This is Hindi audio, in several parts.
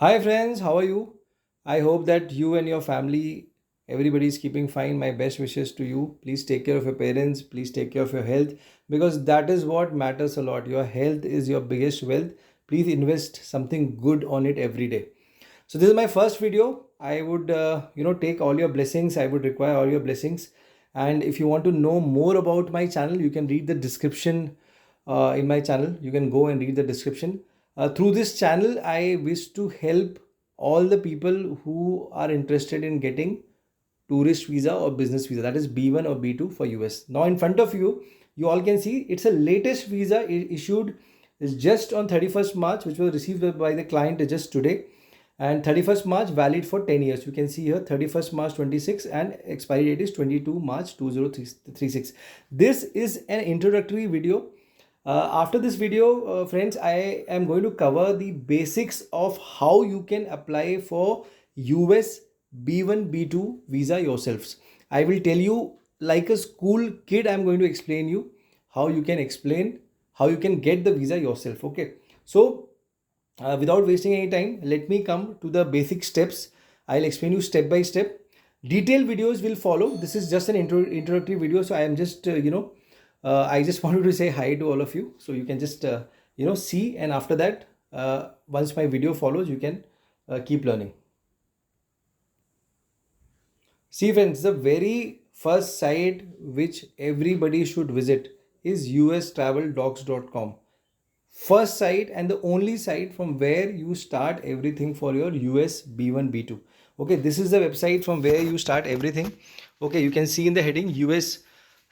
Hi friends, how are you? I hope that you and your family, everybody is keeping fine. My best wishes to you. Please take care of your parents. Please take care of your health because that is what matters a lot. Your health is your biggest wealth. Please invest something good on it every day. So this is my first video. I would, take all your blessings. I would require all your blessings. And if you want to know more about my channel, you can read the description in my channel. You can go and read the description. Through this channel, I wish to help all the people who are interested in getting tourist visa or business visa, that is B1 or B2 for US. Now in front of you, you all can see it's a latest visa issued is just on 31st March, which was received by the client just today, and 31st March valid for 10 years. You can see here 31st March 26 and expiry date is 22 March 2036. This is an introductory video. After this video, friends, I am going to cover the basics of how you can apply for US B1 B2 visa yourselves. I will tell you like a school kid. I'm going to explain you how you can get the visa yourself. Okay, so without wasting any time, let me come to the basic steps. I'll explain you step by step. Detailed videos will follow. This is just an introductory video, so I am just I just wanted to say hi to all of you, so you can just see, and after that, once my video follows, you can keep learning. See friends, the very first site which everybody should visit is ustraveldocs.com. First site and the only site from where you start everything for your US B1 B2. Okay, this is the website from where you start everything. Okay, you can see in the heading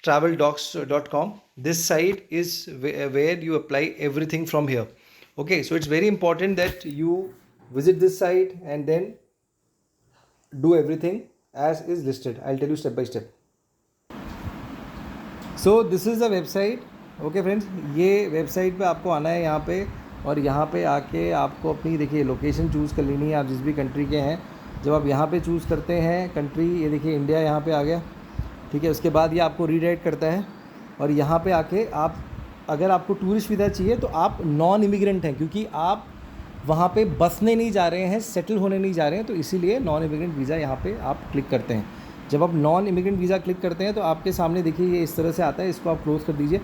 ustraveldocs.com. This site is where you apply everything from here. Okay, so it's very important that you visit this site and then do everything as is listed. I'll tell you step by step. So this is the website. Okay friends, ये वेबसाइट पे आपको आना है यहाँ पे, और यहाँ पे आके आपको अपनी देखिए लोकेशन चूज़ कर लेनी है. आप जिस भी कंट्री के हैं, जब आप यहाँ पे चूज़ करते हैं कंट्री, ये देखिए इंडिया यहाँ पे आ गया. ठीक है, उसके बाद ये आपको रीडायरेक्ट करता है, और यहाँ पे आके आप, अगर आपको टूरिस्ट वीज़ा चाहिए तो आप नॉन इमिग्रेंट हैं, क्योंकि आप वहाँ पे बसने नहीं जा रहे हैं, सेटल होने नहीं जा रहे हैं, तो इसीलिए नॉन इमिग्रेंट वीज़ा यहाँ पे आप क्लिक करते हैं. जब आप नॉन इमिग्रेंट वीज़ा क्लिक करते हैं तो आपके सामने देखिए ये इस तरह से आता है. इसको आप क्लोज़ कर दीजिए,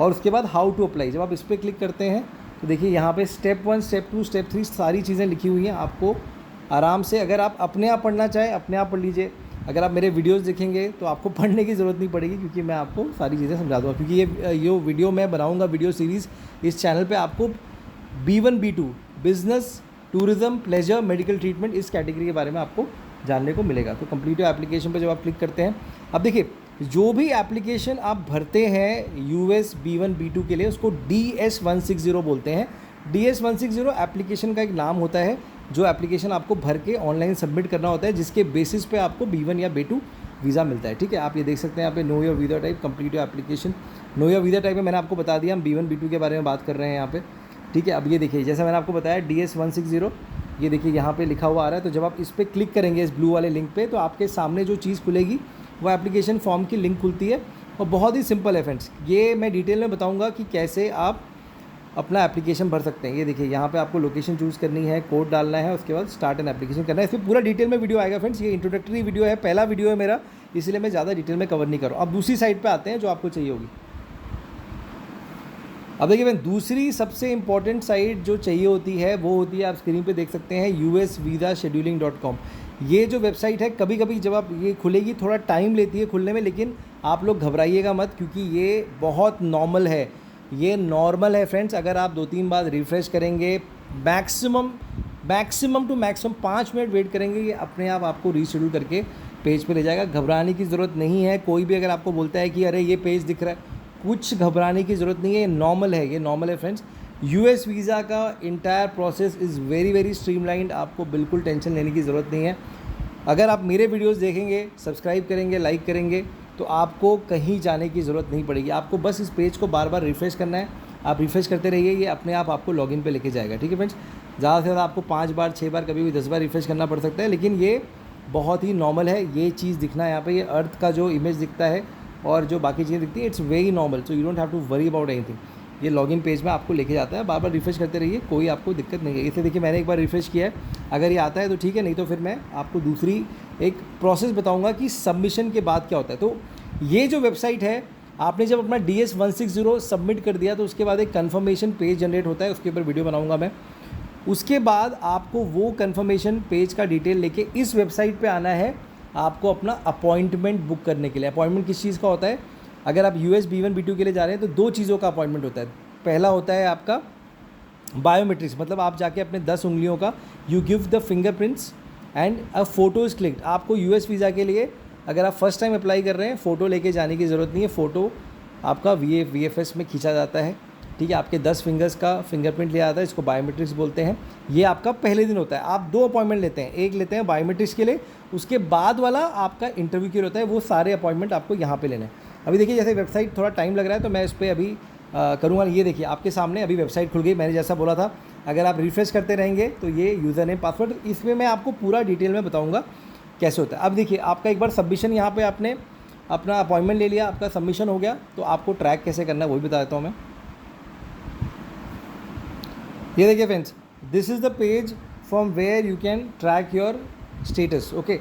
और उसके बाद हाउ टू अप्लाई, जब आप इस पर क्लिक करते हैं तो देखिए यहाँ पे स्टेप 1, स्टेप 2, स्टेप 3 सारी चीज़ें लिखी हुई हैं. आपको आराम से, अगर आप अपने आप पढ़ना चाहें अपने आप पढ़ लीजिए. अगर आप मेरे वीडियोस देखेंगे तो आपको पढ़ने की ज़रूरत नहीं पड़ेगी, क्योंकि मैं आपको सारी चीज़ें समझा दूँगा. क्योंकि ये वीडियो मैं बनाऊँगा, वीडियो सीरीज़ इस चैनल पर आपको B1 B2 business, tourism, pleasure, medical treatment, इस कैटेगरी के बारे में आपको जानने को मिलेगा. तो कंप्लीट एप्लीकेशन पर जब आप क्लिक करते हैं, अब देखिए जो भी एप्लीकेशन आप भरते हैं US B1 B2 के लिए, उसको DS160 बोलते हैं. DS160 एप्लीकेशन का एक नाम होता है, जो एप्लीकेशन आपको भर के ऑनलाइन सबमिट करना होता है, जिसके बेसिस पे आपको B1 या B2 वीज़ा मिलता है. ठीक है, आप ये देख सकते हैं यहाँ पे know your visa type, complete your application. Know your visa type में मैंने आपको बता दिया, हम B1 B2 के बारे में बात कर रहे हैं यहाँ पे. ठीक है, अब ये देखिए जैसा मैंने आपको बताया DS160, ये देखिए यहाँ पे लिखा हुआ आ रहा है. तो जब आप इस पर क्लिक करेंगे, इस ब्लू वाले लिंक पे, तो आपके सामने जो चीज़ खुलेगी वो एप्लीकेशन फॉर्म की लिंक खुलती है, और बहुत ही सिंपल है फ्रेंड्स. ये मैं डिटेल में बताऊंगा कि कैसे आप अपना एप्लीकेशन भर सकते हैं. ये देखिए यहाँ पे आपको लोकेशन चूज़ करनी है, कोड डालना है, उसके बाद स्टार्ट एन एप्लीकेशन करना है. इस पर पूरा डिटेल में वीडियो आएगा फ्रेंड्स. ये इंट्रोडक्टरी वीडियो है, पहला वीडियो है मेरा, इसलिए मैं ज़्यादा डिटेल में कवर नहीं कर रहा हूँ. अब दूसरी साइड पर आते हैं जो आपको चाहिए होगी. अब देखिए मैं दूसरी सबसे इंपॉर्टेंट साइट जो चाहिए होती है वो होती है, आप स्क्रीन पे देख सकते हैं, usvisascheduling.com. ये जो वेबसाइट है, कभी कभी जब आप ये खुलेगी थोड़ा टाइम लेती है खुलने में, लेकिन आप लोग घबराइएगा मत, क्योंकि ये बहुत नॉर्मल है. ये नॉर्मल है फ्रेंड्स. अगर आप 2-3 बार रिफ़्रेश करेंगे, maximum to maximum 5 minute wait करेंगे, ये अपने आप आपको रीशेड्यूल करके पेज पे ले जाएगा. घबराने की ज़रूरत नहीं है. कोई भी अगर आपको बोलता है कि अरे ये पेज दिख रहा है, कुछ घबराने की ज़रूरत नहीं है. ये नॉर्मल है फ्रेंड्स. US वीज़ा का entire process is very streamlined. आपको बिल्कुल टेंशन लेने की ज़रूरत नहीं है. अगर आप मेरे वीडियोस देखेंगे, सब्सक्राइब करेंगे, लाइक करेंगे, तो आपको कहीं जाने की ज़रूरत नहीं पड़ेगी. आपको बस इस पेज को बार बार रिफ़्रेश करना है. आप रिफ़्रेश करते रहिए, ये अपने आप आपको लॉगिन पे लेके जाएगा. ठीक है फ्रेंड्स, ज़्यादा से ज़्यादा आपको 5 बार 6 बार, कभी भी 10 बार रिफ़्रेश करना पड़ सकता है, लेकिन ये बहुत ही नॉर्मल है. ये चीज़ दिखना है यहाँ पर, ये अर्थ का जो इमेज दिखता है और जो बाकी चीज़ें दिखती है, it's very normal. So you don't have to worry about anything. ये लॉगिन पेज में आपको लेके जाता है। बार बार रिफ्रेश करते रहिए, कोई आपको दिक्कत नहीं है। इसलिए देखिए मैंने एक बार रिफ्रेश किया है, अगर ये आता है तो ठीक है, नहीं तो फिर मैं आपको दूसरी एक प्रोसेस बताऊंगा कि सबमिशन के बाद क्या होता है। तो ये जो वेबसाइट है, आपने जब अपना DS-160 सबमिट कर दिया तो उसके बाद एक कन्फर्मेशन पेज जनरेट होता है, उसके ऊपर वीडियो बनाऊंगा मैं। उसके बाद आपको वो कन्फर्मेशन पेज का डिटेल लेके इस वेबसाइट पे आना है, आपको अपना अपॉइंटमेंट बुक करने के लिए। अपॉइंटमेंट किस चीज़ का होता है, अगर आप US B1 B2 के लिए जा रहे हैं तो 2 चीज़ों का अपॉइंटमेंट होता है। पहला होता है आपका बायोमेट्रिक्स, मतलब आप जाके अपने 10 उंगलियों का you give the fingerprints and a photo is clicked. आपको US वीज़ा के लिए अगर आप फर्स्ट टाइम अप्लाई कर रहे हैं, फ़ोटो लेके जाने की ज़रूरत नहीं है। फ़ोटो आपका VFS में खींचा जाता है, ठीक है। आपके 10 फिंगर्स का फिंगरप्रिंट लिया जाता है, इसको बायोमेट्रिक्स बोलते हैं। ये आपका पहले दिन होता है। आप 2 अपॉइंटमेंट लेते हैं, एक लेते हैं बायोमेट्रिक्स के लिए, उसके बाद वाला आपका इंटरव्यू के लिए होता है। वो सारे अपॉइंटमेंट आपको यहाँ पे लेने हैं। अभी देखिए जैसे वेबसाइट थोड़ा टाइम लग रहा है तो मैं इस पर अभी करूँगा। ये देखिए आपके सामने अभी वेबसाइट खुल गई। मैंने जैसा बोला था, अगर आप रिफ्रेश करते रहेंगे तो ये यूज़र नेम पासवर्ड, इसमें मैं आपको पूरा डिटेल में बताऊँगा कैसे होता है। अब देखिए आपका एक बार सबमिशन, यहाँ पे आपने अपना अपॉइंटमेंट ले लिया, आपका सबमिशन हो गया, तो आपको ट्रैक कैसे करना है वो भी बता देता हूँ मैं। ये देखिए friends, this is the page from where you can track your status. Okay,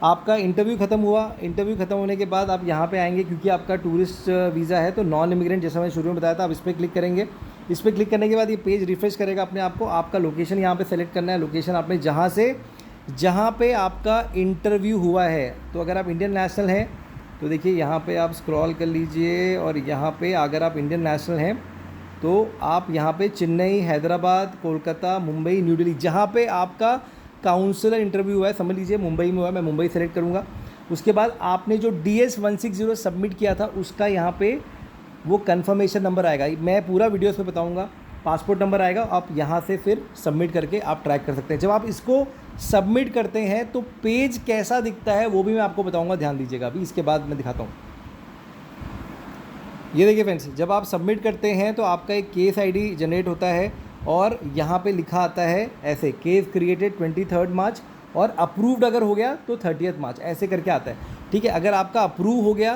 आपका इंटरव्यू ख़त्म हुआ, इंटरव्यू ख़त्म होने के बाद आप यहाँ पे आएंगे, क्योंकि आपका टूरिस्ट वीज़ा है तो नॉन इमिग्रेंट, जैसा मैं शुरू में बताया था, आप इस पर क्लिक करेंगे। इस पर क्लिक करने के बाद ये पेज रिफ्रेश करेगा अपने आप को। आपका लोकेशन यहाँ पे सेलेक्ट करना है, लोकेशन आपने जहाँ पे आपका इंटरव्यू हुआ है। तो अगर आप इंडियन नेशनल हैं तो देखिए यहाँ पे आप स्क्रॉल कर लीजिए, और यहाँ पे अगर आप इंडियन नेशनल हैं तो आप यहाँ पे चेन्नई, हैदराबाद, कोलकाता, मुंबई, न्यू दिल्ली, जहाँ पे आपका काउंसलर इंटरव्यू हुआ है, समझ लीजिए मुंबई में हुआ है, मैं मुंबई सेलेक्ट करूँगा। उसके बाद आपने जो DS-160 सबमिट किया था उसका यहाँ पे वो कन्फर्मेशन नंबर आएगा। मैं पूरा वीडियोस में बताऊँगा। पासपोर्ट नंबर आएगा, आप यहाँ से फिर सबमिट करके आप ट्रैक कर सकते हैं। जब आप इसको सबमिट करते हैं तो पेज कैसा दिखता है वो भी मैं आपको बताऊँगा, ध्यान दीजिएगा। अभी इसके बाद मैं दिखाता हूँ। ये देखिए फ्रेंड्स, जब आप सबमिट करते हैं तो आपका एक केस ID जनरेट होता है, और यहाँ पे लिखा आता है ऐसे, केस क्रिएटेड 23 मार्च, और अप्रूव्ड अगर हो गया तो 30 मार्च, ऐसे करके आता है, ठीक है। अगर आपका अप्रूव हो गया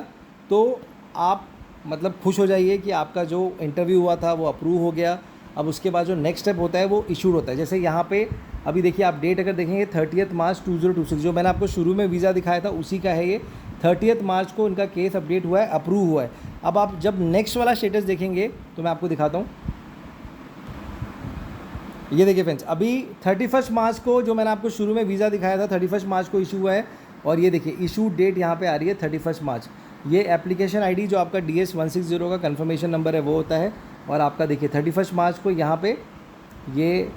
तो आप मतलब खुश हो जाइए कि आपका जो इंटरव्यू हुआ था वो अप्रूव हो गया। अब उसके बाद जो नेक्स्ट स्टेप होता है वो इशूड होता है। जैसे यहाँ पे अभी देखिए आप डेट अगर देखेंगे 30 मार्च 2026, जो मैंने आपको शुरू में वीज़ा दिखाया था उसी का है ये। 30 मार्च को इनका केस अपडेट हुआ है, अप्रूव हुआ है। अब आप जब नेक्स्ट वाला स्टेटस देखेंगे तो मैं आपको दिखाता हूँ। ये देखिए फ्रेंड्स, अभी 31 मार्च को जो मैंने आपको शुरू में वीज़ा दिखाया था 31 मार्च को इशू हुआ है, और ये देखिए इशू डेट यहाँ पे आ रही है 31 मार्च। ये एप्लीकेशन ID जो आपका DS-160 का कन्फर्मेशन नंबर है वो होता है, और आपका देखिए 31 मार्च को यहाँ पे ये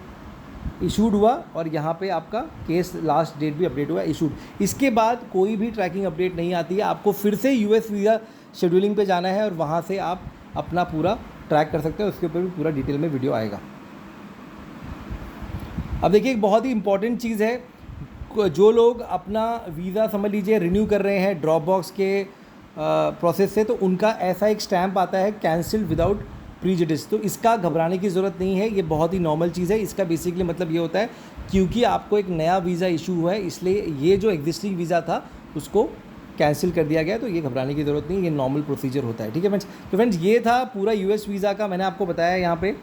इशूड हुआ, और यहाँ पे आपका केस लास्ट डेट भी अपडेट हुआ, इशूड। इसके बाद कोई भी ट्रैकिंग अपडेट नहीं आती है, आपको फिर से US वीज़ा शेड्यूलिंग पे जाना है, और वहाँ से आप अपना पूरा ट्रैक कर सकते हैं। उसके ऊपर भी पूरा डिटेल में वीडियो आएगा। अब देखिए एक बहुत ही इंपॉर्टेंट चीज़ है, जो लोग अपना वीज़ा समझ लीजिए रिन्यू कर रहे हैं ड्रॉपबॉक्स के प्रोसेस से, तो उनका ऐसा एक स्टैम्प आता है, कैंसिल्ड विदाउट प्रीजुडिस। तो इसका घबराने की ज़रूरत नहीं है, ये बहुत ही नॉर्मल चीज़ है। इसका बेसिकली मतलब ये होता है क्योंकि आपको एक नया वीज़ा इशू हुआ है, इसलिए ये जो एग्जिस्टिंग वीज़ा था उसको कैंसिल कर दिया गया। तो ये घबराने की ज़रूरत नहीं, ये नॉर्मल प्रोसीजर होता है, ठीक है फ्रेंड्स। तो फ्रेंड्स ये था पूरा US वीज़ा का, मैंने आपको बताया यहाँ पे।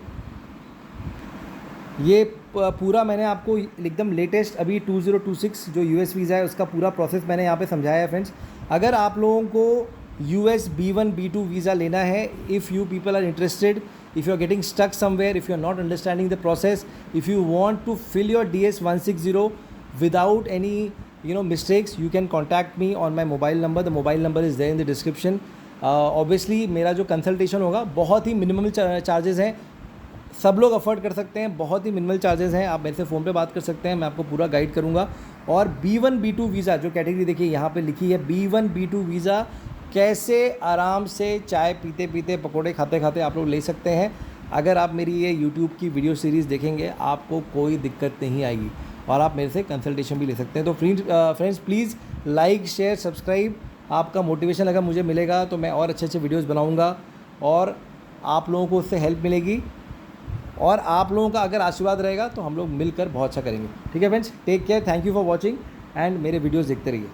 ये पूरा मैंने आपको एकदम लेटेस्ट अभी 2026 जो US वीज़ा है उसका पूरा प्रोसेस मैंने यहाँ पे समझाया है फ्रेंड्स। अगर आप लोगों को US B1 B2 वीज़ा लेना है, if you people are interested, if you are getting stuck somewhere, if you are not understanding the process, if you want to fill your DS-160 without any mistakes, you can contact me on my mobile number. The mobile number is there in the description. Obviously मेरा जो कंसल्टेशन होगा बहुत ही मिनिमल चार्जेस हैं, सब लोग अफोर्ड कर सकते हैं, बहुत ही मिनिमल चार्जेस हैं। आप मेरे से फ़ोन पे बात कर सकते हैं, मैं आपको पूरा गाइड करूँगा। और B1 B2 वीज़ा जो कैटेगरी देखिए यहाँ पे लिखी है, B1 B2 वीज़ा कैसे आराम से चाय पीते पीते पकौड़े खाते खाते आप लोग ले सकते हैं। अगर आप मेरी ये YouTube की वीडियो सीरीज़ देखेंगे आपको कोई दिक्कत नहीं आएगी, और आप मेरे से कंसल्टेशन भी ले सकते हैं। तो friends please like share subscribe, आपका मोटिवेशन अगर मुझे मिलेगा तो मैं और अच्छे अच्छे वीडियोस बनाऊंगा, और आप लोगों को उससे हेल्प मिलेगी, और आप लोगों का अगर आशीर्वाद रहेगा तो हम लोग मिलकर बहुत अच्छा करेंगे। ठीक है friends, take care, thank you for watching, and मेरे वीडियोज़ देखते रहिए।